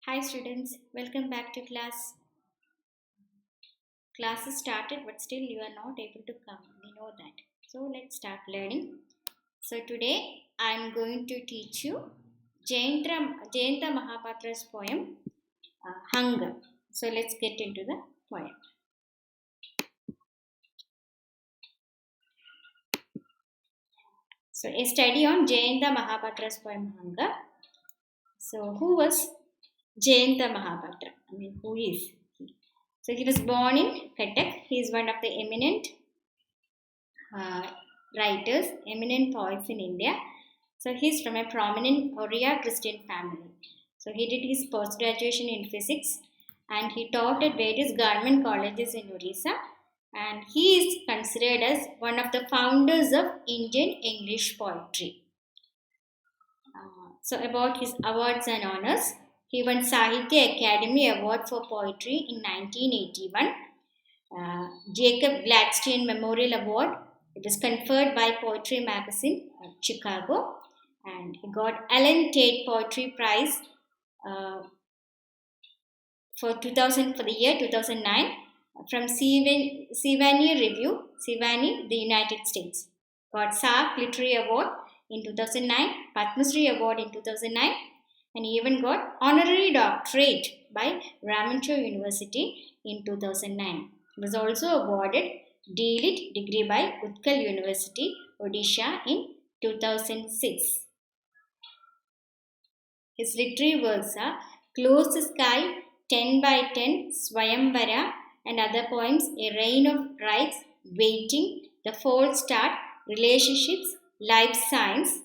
Hi students, welcome back to class. Class is started but still you are not able to come. We know that. So let's start learning. So today I am going to teach you Jayanta Mahapatra's poem Hunger. So let's get into the poem. So a study on Jayanta Mahapatra's poem Hunger. So who was Jayanta Mahapatra? Who is he? So he was born in Cuttack. He is one of the eminent uh, writers, eminent poets in India. So he's from a prominent Oriya Christian family. So he did his post graduation in physics and he taught at various government colleges in Orissa. And he is considered as one of the founders of Indian English poetry. So about his awards and honors, he won Sahitya Academy Award for Poetry in 1981. Jacob Gladstone Memorial Award. It was conferred by Poetry Magazine, Chicago, and he got Ellen Tate Poetry Prize for the year 2009 from Sewanee Review, Sewanee, the United States. Got SARC Literary Award in 2009, Padma Shri Award in 2009, and he even got Honorary Doctorate by Ramancho University in 2009. He was also awarded D.Litt degree by Utkal University, Odisha in 2006. His literary works are Close the Sky, 10 by 10, Swayamvara, and other poems, A Rain of Rights, Waiting, The False Start, Relationships, Life Science.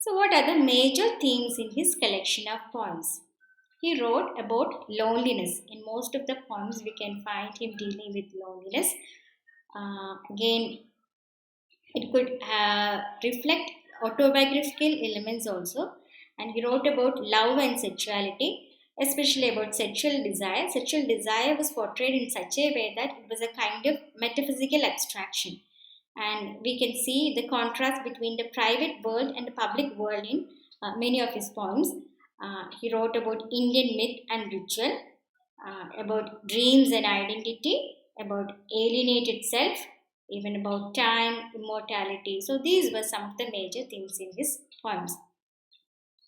So, what are the major themes in his collection of poems? He wrote about loneliness. In most of the poems, we can find him dealing with loneliness. Again, it could reflect autobiographical elements also. And he wrote about love and sexuality, especially about sexual desire. Sexual desire was portrayed in such a way that it was a kind of metaphysical abstraction. And we can see the contrast between the private world and the public world in many of his poems. He wrote about Indian myth and ritual, about dreams and identity, about alienated self, even about time, immortality. So these were some of the major themes in his poems.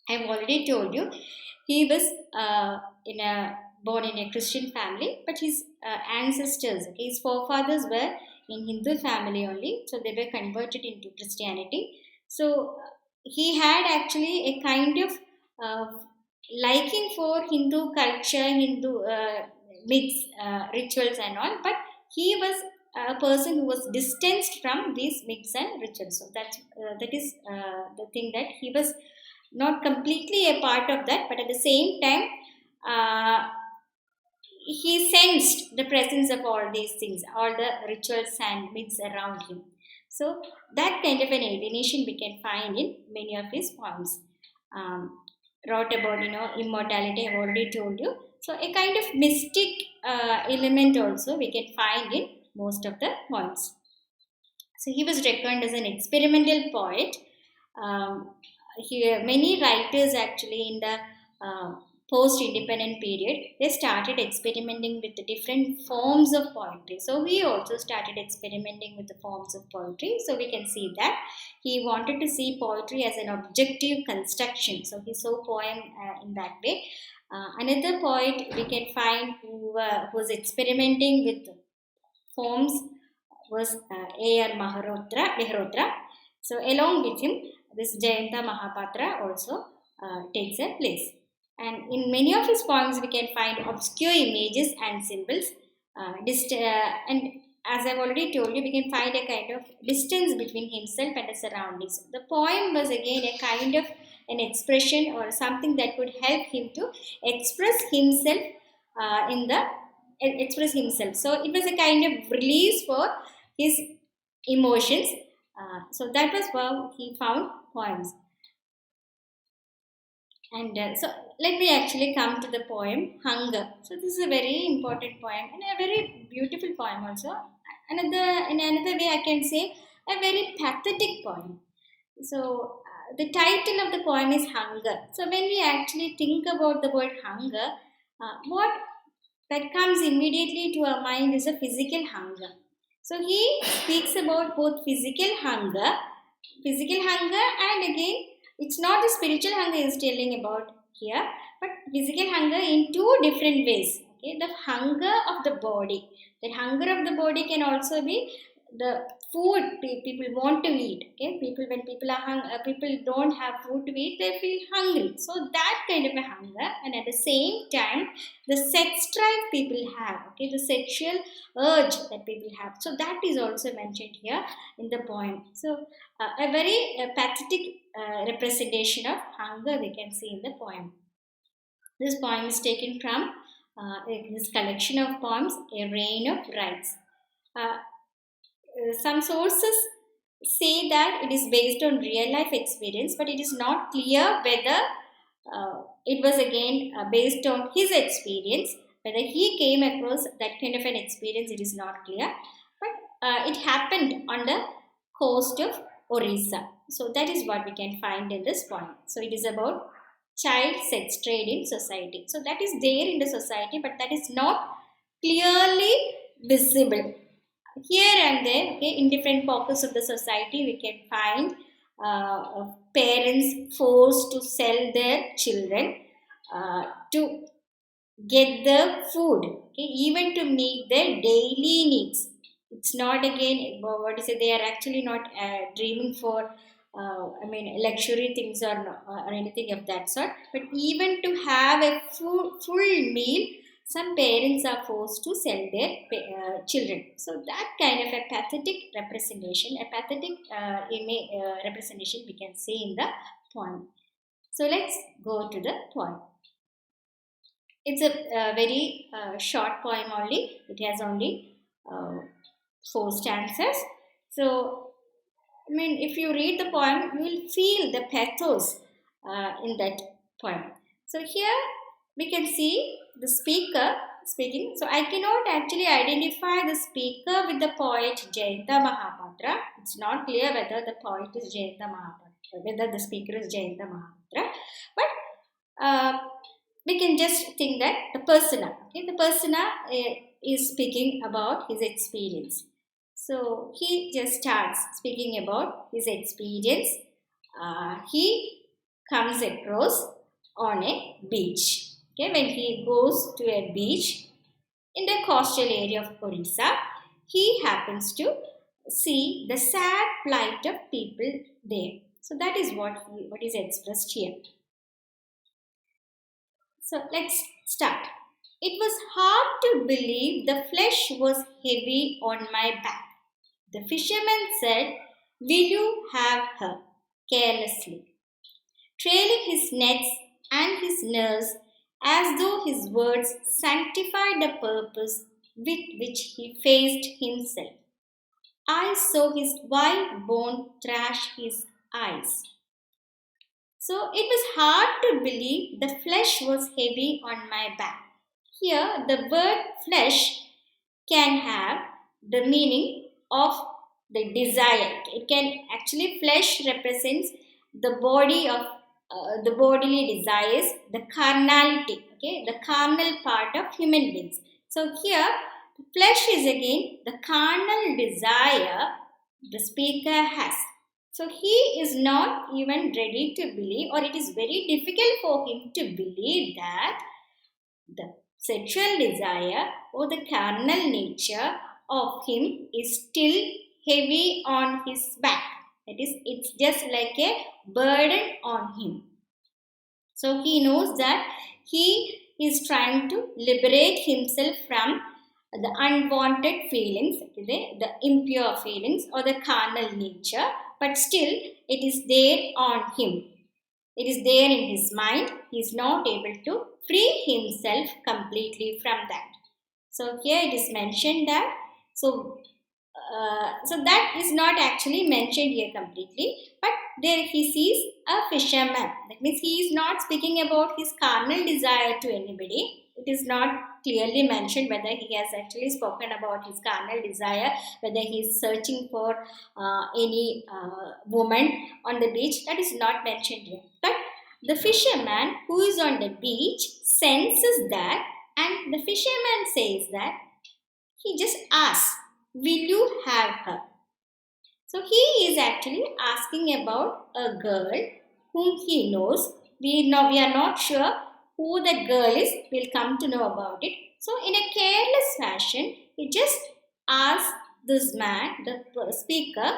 I have already told you he was born in a Christian family, but his ancestors, his forefathers were in Hindu family only, so they were converted into Christianity. So he had actually a kind of liking for Hindu culture, Hindu myths, rituals, and all, but he was a person who was distanced from these myths and rituals. So that is the thing, that he was not completely a part of that, but at the same time, he sensed the presence of all these things, all the rituals and myths around him. So that kind of an alienation we can find in many of his poems. Wrote about immortality, I've already told you. So a kind of mystic element also we can find in most of the poems. So he was reckoned as an experimental poet. Many writers actually in the post-independent period, they started experimenting with the different forms of poetry. So he also started experimenting with the forms of poetry. So we can see that he wanted to see poetry as an objective construction. So he saw poem in that way. Another poet we can find who was experimenting with forms was A.R. Mahapatra. So along with him, this Jayanta Mahapatra also takes a place. And in many of his poems, we can find obscure images and symbols. And as I've already told you, we can find a kind of distance between himself and the surroundings. The poem was again a kind of an expression or something that could help him to express himself express himself. So it was a kind of release for his emotions. So that was how he found poems. And so let me actually come to the poem Hunger. So this is a very important poem and a very beautiful poem also. In another way I can say a very pathetic poem. So the title of the poem is Hunger. So when we actually think about the word hunger, what that comes immediately to our mind is a physical hunger. So he speaks about both physical hunger, and again, it's not the spiritual hunger he is telling about here, but physical hunger in two different ways. Okay, the hunger of the body. That hunger of the body can also be the food people want to eat. Okay, when people are people don't have food to eat, they feel hungry. So that kind of a hunger, and at the same time, the sex drive people have. Okay, the sexual urge that people have. So that is also mentioned here in the poem. So a very pathetic representation of hunger we can see in the poem. This poem is taken from this collection of poems, A Rain of Rights. Some sources say that it is based on real life experience, but it is not clear whether it was again based on his experience. Whether he came across that kind of an experience, it is not clear. But it happened on the coast of Orissa. So that is what we can find in this poem. So it is about child sex trade in society. So that is there in the society, but that is not clearly visible. Here and there, okay, in different pockets of the society, we can find parents forced to sell their children to get the food, okay, even to meet their daily needs. It's not again what is it? They are actually not dreaming for, luxury things or anything of that sort. But even to have a full meal, some parents are forced to sell their children. So that kind of a pathetic representation, representation we can see in the poem. So let's go to the poem. It's a very short poem only. It has only 4 stanzas. So, if you read the poem, you will feel the pathos in that poem. So here we can see the speaker speaking. So I cannot actually identify the speaker with the poet Jayanta Mahapatra. It's not clear whether the poet is Jayanta Mahapatra, whether the speaker is Jayanta Mahapatra. But we can just think that the persona, okay, the persona is speaking about his experience. So he just starts speaking about his experience. He comes across on a beach. Okay, when he goes to a beach in the coastal area of Orissa, he happens to see the sad plight of people there. So that is what is expressed here. So let's start. It was hard to believe the flesh was heavy on my back. The fisherman said, "Will you have her?" carelessly, trailing his nets and his nerves as though his words sanctified the purpose with which he faced himself. I saw his white bone thrash his eyes. So it was hard to believe the flesh was heavy on my back. Here, the word flesh can have the meaning of the desire. It can actually, flesh represents the body of the bodily desires, the carnality, okay, the carnal part of human beings. So here, flesh is again the carnal desire the speaker has. So he is not even ready to believe, or it is very difficult for him to believe that the sexual desire or the carnal nature of him is still heavy on his back. That is, it's just like a burden on him. So he knows that he is trying to liberate himself from the unwanted feelings, the impure feelings or the carnal nature, but still it is there on him. It is there in his mind. He is not able to free himself completely from that. So here it is mentioned that, so that is not actually mentioned here completely, but there he sees a fisherman. That means he is not speaking about his carnal desire to anybody. It is not clearly mentioned whether he has actually spoken about his carnal desire, whether he is searching for any woman on the beach. That is not mentioned here. But the fisherman who is on the beach senses that, and the fisherman says that he just asks, "Will you have her?" So he is actually asking about a girl whom he knows. We are not sure who that girl is. We'll come to know about it. So in a careless fashion, he just asks this man, the speaker,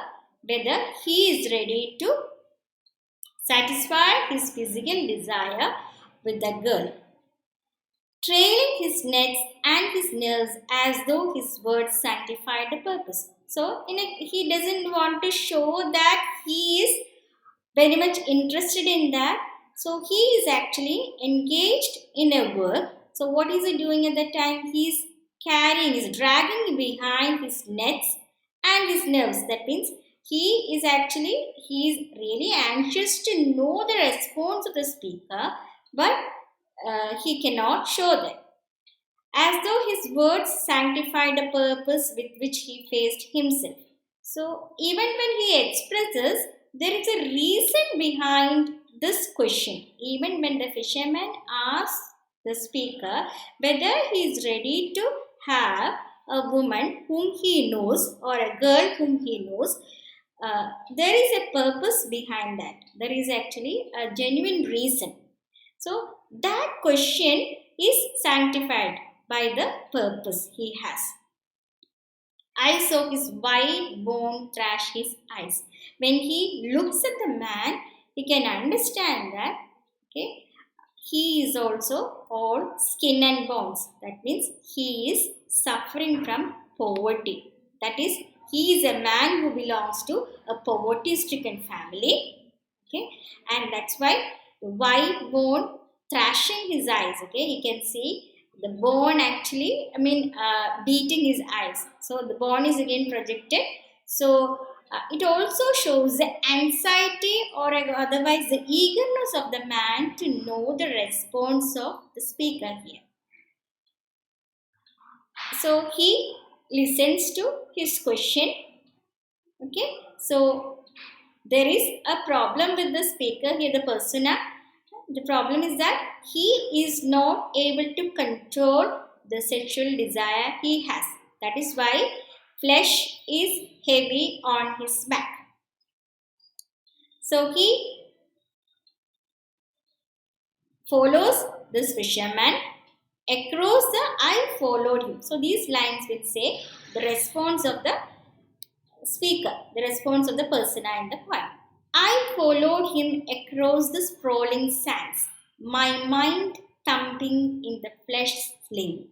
whether he is ready to satisfy his physical desire with the girl, trailing his nets and his nerves as though his words sanctified the purpose. So, he doesn't want to show that he is very much interested in that. So, he is actually engaged in a work. So, what is he doing at that time? He is dragging behind his nets and his nerves. That means he is really anxious to know the response of the speaker, but he cannot show that, as though his words sanctified the purpose with which he faced himself. So, even when he expresses, there is a reason behind this question. Even when the fisherman asks the speaker whether he is ready to have a woman whom he knows or a girl whom he knows, there is a purpose behind that. There is actually a genuine reason. So, that question is sanctified by the purpose he has. I saw his white bone thrash his eyes. When he looks at the man, he can understand that he is also all skin and bones. That means he is suffering from poverty. That is, he is a man who belongs to a poverty-stricken family. And that's why the white bone thrashing his eyes. You can see the bone actually, beating his eyes. So the bone is again projected. So it also shows the anxiety or otherwise the eagerness of the man to know the response of the speaker here. So he listens to his question. So there is a problem with the speaker here, the persona. The problem is that he is not able to control the sexual desire he has. That is why flesh is heavy on his back. So he follows this fisherman across the "I followed him." So these lines will say the response of the speaker, the response of the persona in the poem. I followed him across the sprawling sands, my mind thumping in the flesh sling.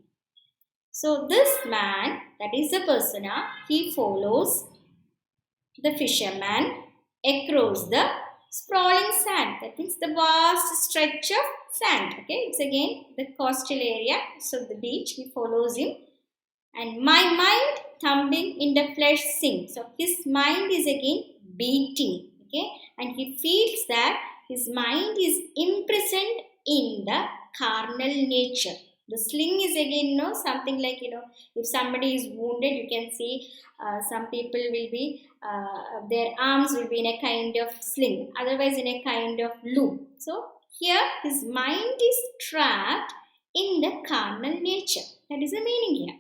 So this man, that is the persona, he follows the fisherman across the sprawling sand. That means the vast stretch of sand. It's again the coastal area. So the beach, he follows him. And my mind thumping in the flesh sling. So his mind is again beating. And he feels that his mind is imprisoned in the carnal nature. The sling is again, something like, if somebody is wounded, you can see some people will be, their arms will be in a kind of sling, otherwise in a kind of loop. So here his mind is trapped in the carnal nature. That is the meaning here.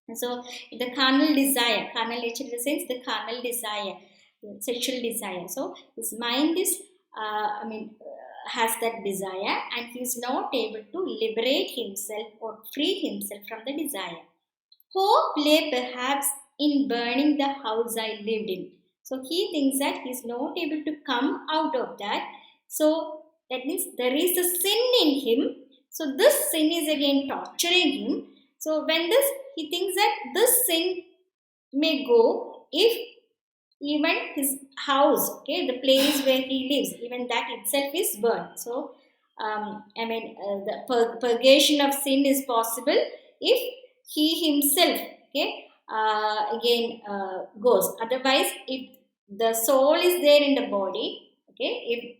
And so the carnal desire, carnal nature in the sense the carnal desire, sexual desire. So his mind is, has that desire, and he is not able to liberate himself or free himself from the desire. Hope lay perhaps in burning the house I lived in. So he thinks that he is not able to come out of that. So that means there is a sin in him. So this sin is again torturing him. So when he thinks that this sin may go if even his house, the place where he lives, even that itself is burned. So, the purgation of sin is possible if he himself, goes. Otherwise, if the soul is there in the body, okay, if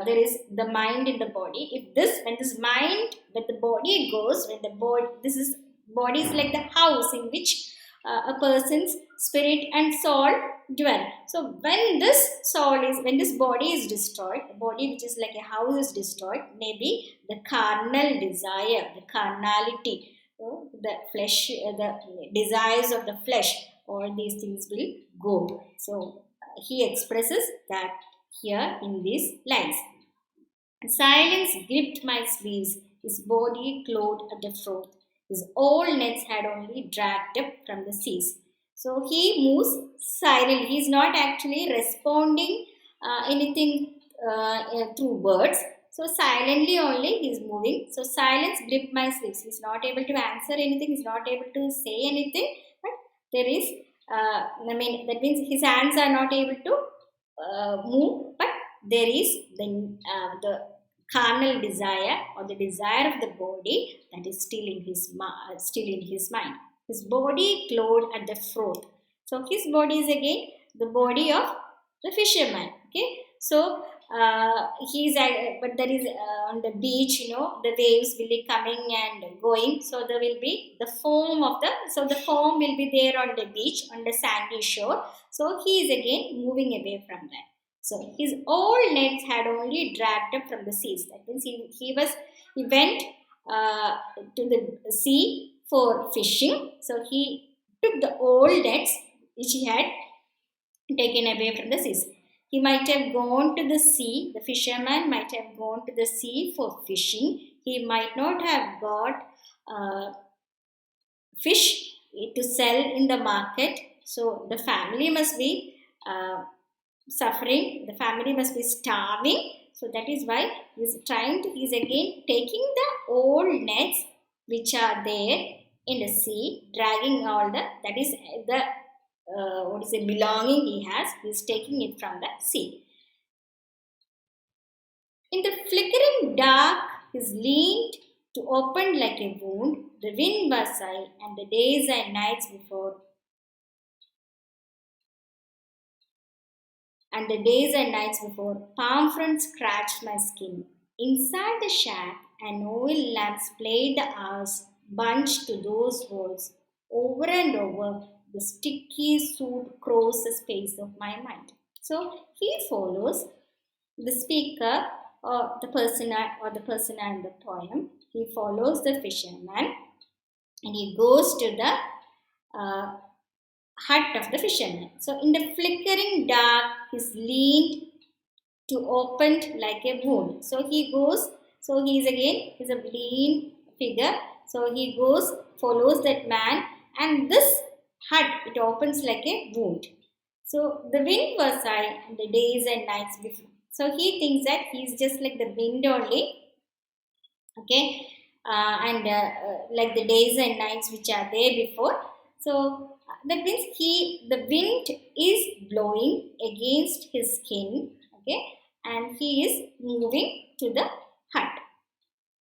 there is the mind in the body, if this, when this mind, when the body goes, when the body, this is, body is like the house in which a person's spirit and soul dwell. So when this soul is, when this body is destroyed, the body which is like a house is destroyed, maybe the carnal desire, the carnality, the flesh, the desires of the flesh, all these things will go. So he expresses that here in these lines. Silence gripped my sleeves, his body clothed at the throat. His old nets had only dragged up from the seas. So he moves silently. He is not actually responding anything through words. So silently only he is moving. So silence gripped my sleeves. He is not able to answer anything. He is not able to say anything. But there is, that means his hands are not able to move, but there is the carnal desire or the desire of the body that is still in his mind. His body glowed at the throat. So his body is again the body of the fisherman. Okay, so he's but there is on the beach, the waves will be coming and going. So there will be the foam of the, so the foam will be there on the beach, on the sandy shore. So he is again moving away from that. So his old nets had only dragged up from the seas. That means he went to the sea for fishing. So he took the old nets which he had taken away from the seas. He might have gone to the sea, the fisherman might have gone to the sea for fishing. He might not have got fish to sell in the market. So the family must be suffering, the family must be starving. So that is why he is again taking the old nets which are there in the sea, dragging all the, that is the belonging he has, he is taking it from the sea. In the flickering dark, his leaned to open like a wound. The wind was high, and the days and nights before, palm fronds scratched my skin. Inside the shack, an oil lamp played the hours, bunched to those walls. Over and over, the sticky soot crossed the space of my mind. So he follows the speaker or the person and the poem. He follows the fisherman and he goes to the hut of the fisherman. So in the flickering dark, he's leaned to opened like a wound. So he goes, so he's a lean figure. So he goes, follows that man, and this hut, it opens like a wound. So the wind was high and the days and nights before. So he thinks that he's just like the wind only, okay, and like the days and nights which are there before. So that means the wind is blowing against his skin, okay, and he is moving to the hut.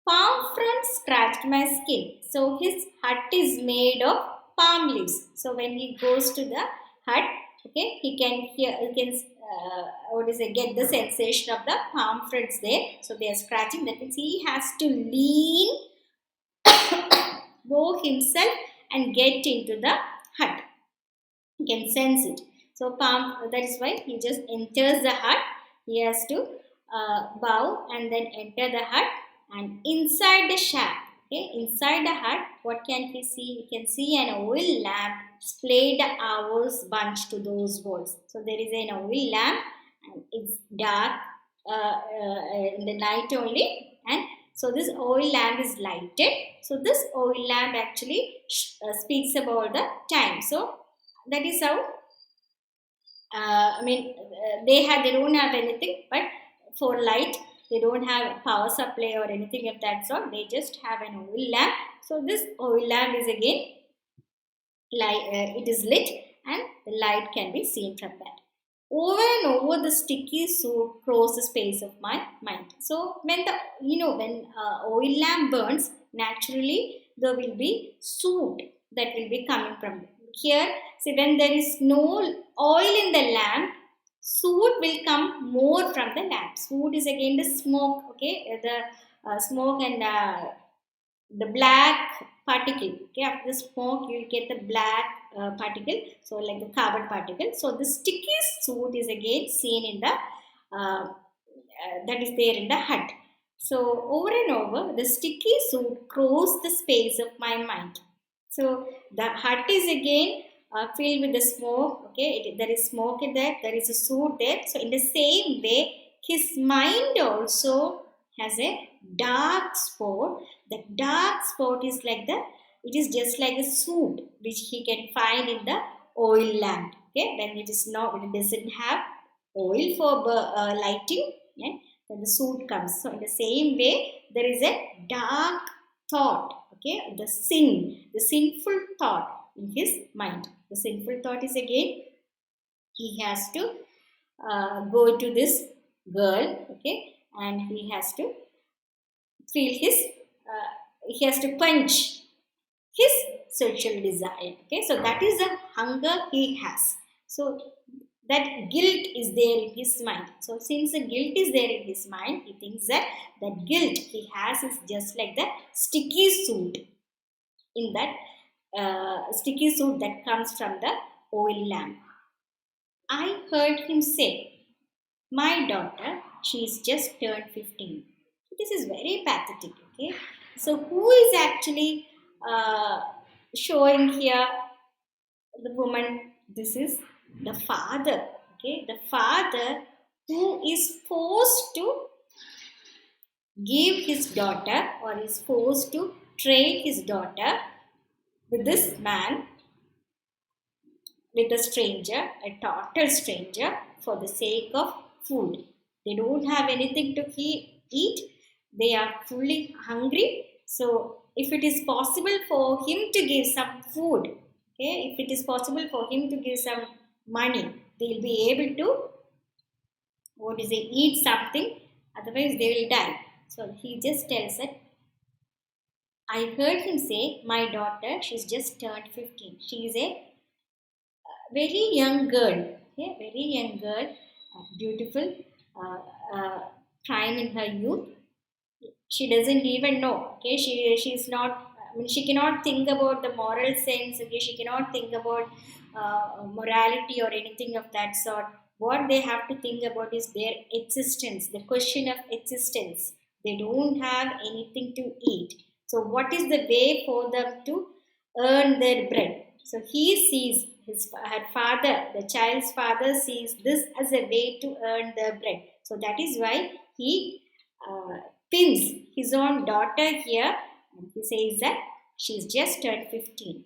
Palm fronds scratched my skin. So his hut is made of palm leaves. So when he goes to the hut, okay, he can get the sensation of the palm fronds there. So they are scratching. That means he has to lean, go himself and get into the hut. You can sense it. So that is why he just enters the hut. He has to bow and then enter the hut. And inside the shack, okay, inside the hut, what can he see? He can see an oil lamp displayed hours bunched to those walls. So there is an oil lamp and it's dark in the night only, and so this oil lamp is lighted. So this oil lamp actually speaks about the time. So that is how they don't have anything, but for light they don't have power supply or anything of that sort. They just have an oil lamp. So this oil lamp is again it is lit and the light can be seen from that. Over and over the sticky soot crossed the space of my mind. So when when oil lamp burns, naturally there will be soot that will be coming from it. Here, see, when there is no oil in the lamp, soot will come more from the lamp. Soot is again the smoke, okay, the smoke and the black particle. Okay, after the smoke, you will get the black particle, so like the carbon particle. So the sticky soot is again seen in the that is there in the hut. So over and over, the sticky soot crossed the space of my mind. So the hut is again filled with the smoke. Okay, there is smoke in there. There is a soot there. So in the same way, his mind also has a dark spot. The dark spot is like it is just like a soot which he can find in the oil lamp. Okay, when it is not, when it doesn't have oil for lighting, yeah, then the soot comes. So in the same way, there is a dark thought. Okay, the sinful thought in his mind. The sinful thought is again he has to go to this girl. Okay, and he has to feel his he has to quench his sexual desire. Okay, so that is the hunger he has. So that guilt is there in his mind. So since the guilt is there in his mind, he thinks that that guilt he has is just like the sticky soot in that sticky soot that comes from the oil lamp. I heard him say, "My daughter, she's just turned 15." This is very pathetic. Okay, so who is actually showing here the woman? This is the father. Okay, the father who is forced to give his daughter or is forced to trade his daughter with this man, with a stranger, a total stranger, for the sake of food. They don't have anything to eat. They are fully hungry. So if it is possible for him to give some food, okay, if it is possible for him to give some money, they'll be able to eat something, otherwise they will die. So he just tells that, I heard him say, "My daughter, she's just turned 15. She is a very young girl, okay, very young girl, beautiful, prime in her youth. She doesn't even know, okay, she's not, I mean, she cannot think about the moral sense, okay, she cannot think about morality or anything of that sort. What they have to think about is their existence, the question of existence. They don't have anything to eat. So what is the way for them to earn their bread? So he sees her father, the child's father sees this as a way to earn the bread. So that is why he pins his own daughter here, and he says that she's just turned 15.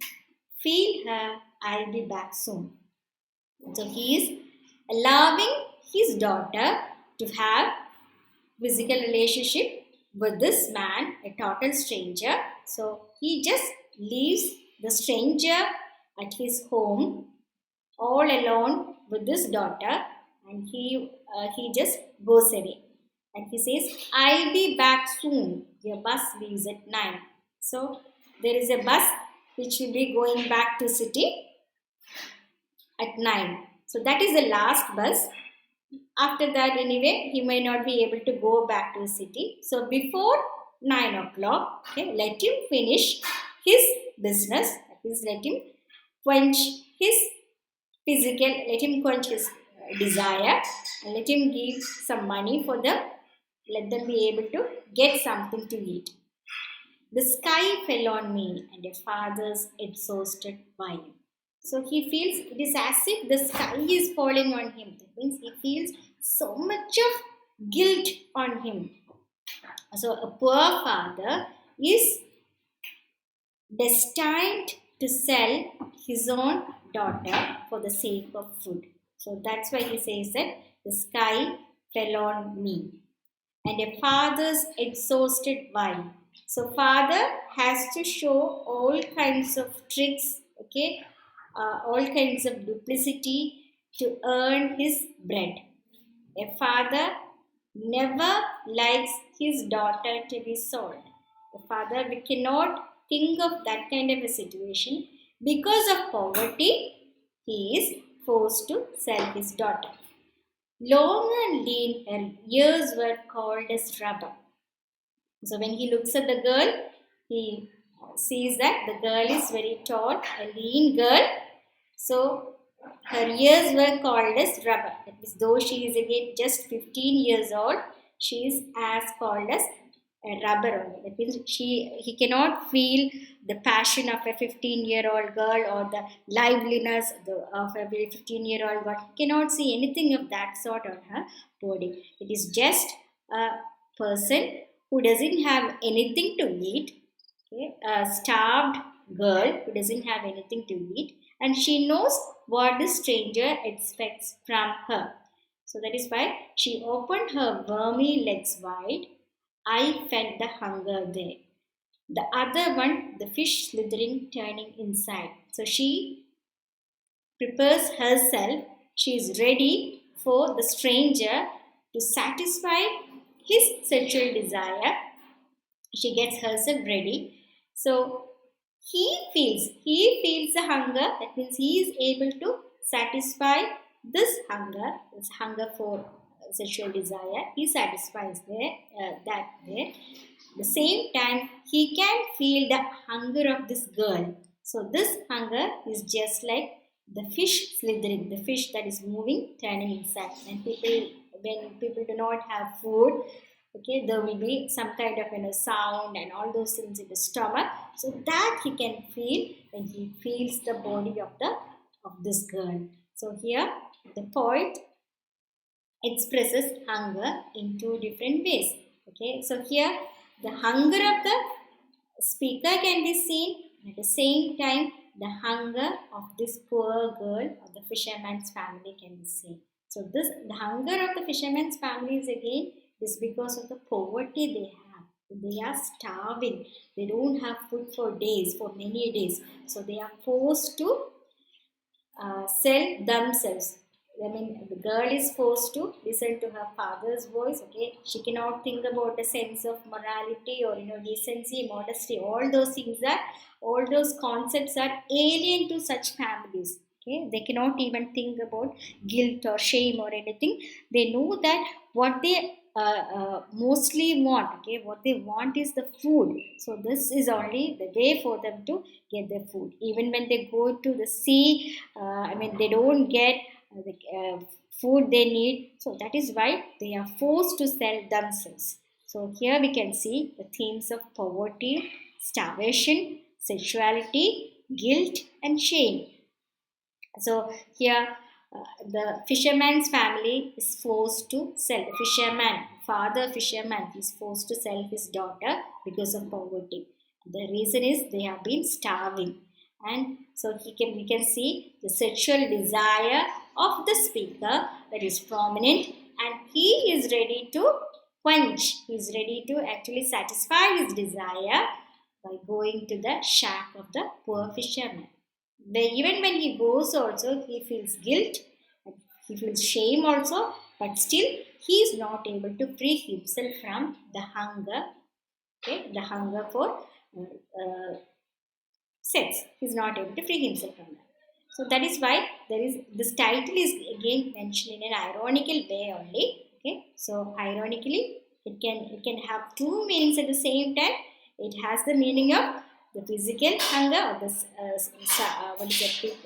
Feed her, I'll be back soon. So he is allowing his daughter to have physical relationship with this man, a total stranger. So he just leaves the stranger at his home all alone with this daughter, and he just goes away. And he says, "I'll be back soon. Your bus leaves at 9." So there is a bus which will be going back to city at 9. So that is the last bus. After that, anyway, he may not be able to go back to the city. So before 9 o'clock, okay, let him finish his business. That is, let him quench his let him quench his desire, and let him give some money for them. Let them be able to get something to eat. The sky fell on me, and a father's exhausted whine. So he feels it is as if the sky is falling on him. That means he feels so much of guilt on him. So a poor father is destined to sell his own daughter for the sake of food. So that's why he says that the sky fell on me. And a father's exhausted whine. So father has to show all kinds of tricks, okay, all kinds of duplicity to earn his bread. A father never likes his daughter to be sold. A father, we cannot think of that kind of a situation. Because of poverty, he is forced to sell his daughter. Long and lean, her ears were called as rubber. So when he looks at the girl, he sees that the girl is very tall, a lean girl. So her years were called as rubber. That means though she is again just 15 years old, she is as called as a rubber only. That means he cannot feel the passion of a 15-year-old girl or the liveliness of a 15-year-old girl. He cannot see anything of that sort on her body. It is just a person who doesn't have anything to eat, okay, a starved girl who doesn't have anything to eat, and she knows what the stranger expects from her. So that is why she opened her wormy legs wide. I felt the hunger there. The other one, the fish slithering, turning inside. So she prepares herself. She is ready for the stranger to satisfy his sexual desire. She gets herself ready. So he feels the hunger. That means he is able to satisfy this hunger for sexual desire. He satisfies that there. The same time, he can feel the hunger of this girl. So this hunger is just like the fish slithering, the fish that is moving, turning inside. And when people do not have food, okay, there will be some kind of sound and all those things in the stomach. So that he can feel when he feels the body of this girl. So here the poet expresses hunger in two different ways. Okay, so here the hunger of the speaker can be seen, at the same time the hunger of this poor girl of the fisherman's family can be seen. So the hunger of the fisherman's family is again is because of the poverty they have. They are starving. They don't have food for days, for many days. So they are forced to sell themselves. I mean, the girl is forced to listen to her father's voice. Okay, she cannot think about a sense of morality or decency, modesty. All those concepts are alien to such families. Okay, they cannot even think about guilt or shame or anything. They know that what they mostly want. Okay, what they want is the food. So this is only the way for them to get their food. Even when they go to the sea, they don't get the food they need. So that is why they are forced to sell themselves. So here we can see the themes of poverty, starvation, sexuality, guilt, and shame. So here the fisherman's family is forced to sell. The fisherman, father fisherman, is forced to sell his daughter because of poverty. The reason is they have been starving, and so we can see the sexual desire of the speaker that is prominent, and he is ready to quench. He is ready to actually satisfy his desire by going to the shack of the poor fisherman. Even when he goes also, he feels guilt, he feels shame also, but still he is not able to free himself from the hunger, okay, the hunger for sex. He is not able to free himself from that. So that is why this title is again mentioned in an ironical way only. Okay, so ironically, it can have two meanings at the same time. It has the meaning of the physical hunger or the what is it?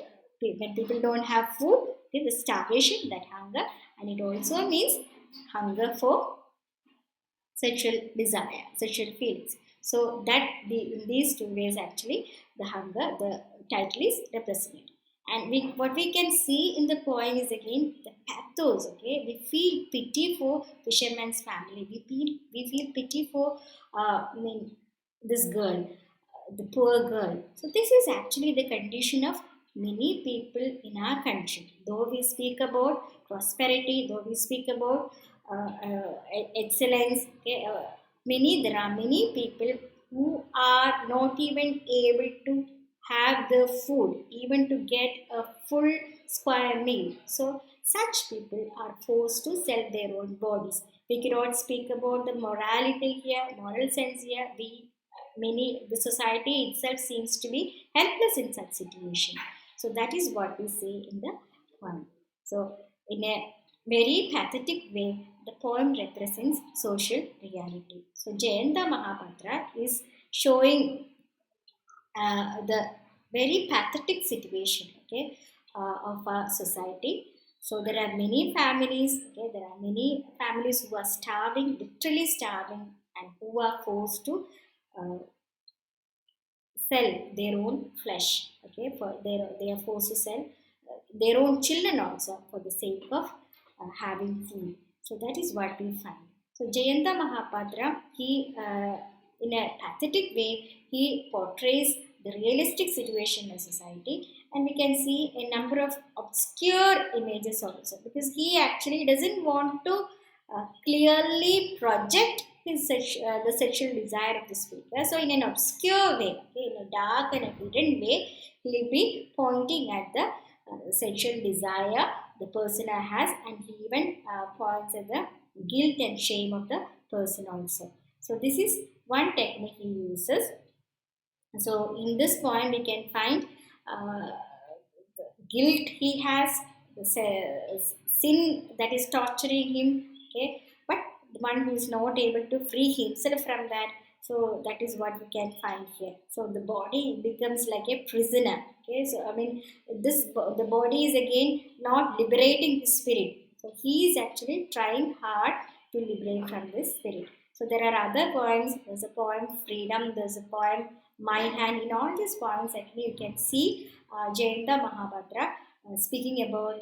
When people don't have food, okay, the starvation, that hunger, and it also means hunger for sexual desire, sexual feelings. So that in these two ways actually the hunger, the title is represented. And what we can see in the poem is again the pathos. Okay, we feel pity for fisherman's family. We feel pity for this girl, the poor girl. So this is actually the condition of many people in our country. Though we speak about prosperity, though we speak about excellence, okay, there are many people who are not even able to have the food, even to get a full square meal. So such people are forced to sell their own bodies. We cannot speak about the morality here, moral sense here. The society itself seems to be helpless in such situation. So that is what we say in the poem. So in a very pathetic way, the poem represents social reality. So Jayanta Mahapatra is showing the very pathetic situation, okay, of our society. So there are many families, okay, there are many families who are starving, literally starving, and who are forced to uh, sell their own flesh, okay, for they are forced to sell their own children also for the sake of having food. So that is what we find. So Jayanta Mahapatra, he in a pathetic way, he portrays the realistic situation in society, and we can see a number of obscure images also, because he actually doesn't want to clearly project the sexual desire of the speaker. So, in an obscure way, okay, in a dark and a hidden way, he will be pointing at the sexual desire the person has, and he even points at the guilt and shame of the person also. So, this is one technique he uses. So, in this poem, we can find the guilt he has, the sin that is torturing him, okay, but the one who is not able to free himself from that. So, that is what we can find here. So, the body becomes like a prisoner, okay. So, I mean, the body is again not liberating the spirit. So, he is actually trying hard to liberate from this spirit. So, there are other poems. There's a poem Freedom, there's a poem My Hand. In all these poems, actually, you can see Jayanta Mahapatra speaking about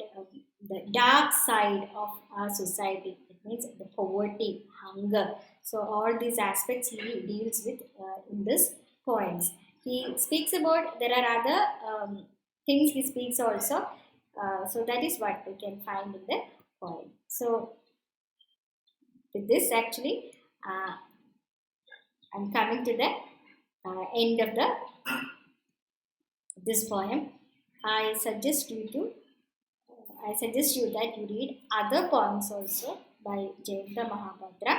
the dark side of our society. It means the poverty, hunger. So, all these aspects he deals with in this poems. He speaks about, there are other things he speaks also. So, that is what we can find in the poem. So, with this, actually, uh, I'm coming to the end of the this poem. I suggest you to I suggest you that you read other poems also by Jayanta Mahapatra.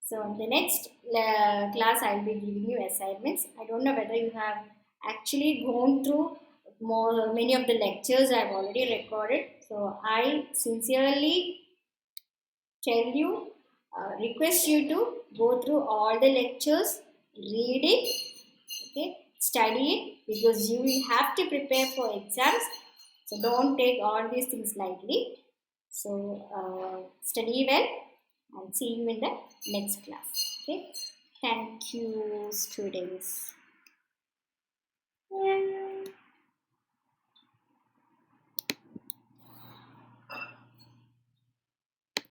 So in the next class, I'll be giving you assignments. I don't know whether you have actually gone through many of the lectures I've already recorded. So I sincerely tell you, request you to go through all the lectures, read it, okay, study it, because you will have to prepare for exams. So don't take all these things lightly. So study well, and see you in the next class. Okay, thank you, students.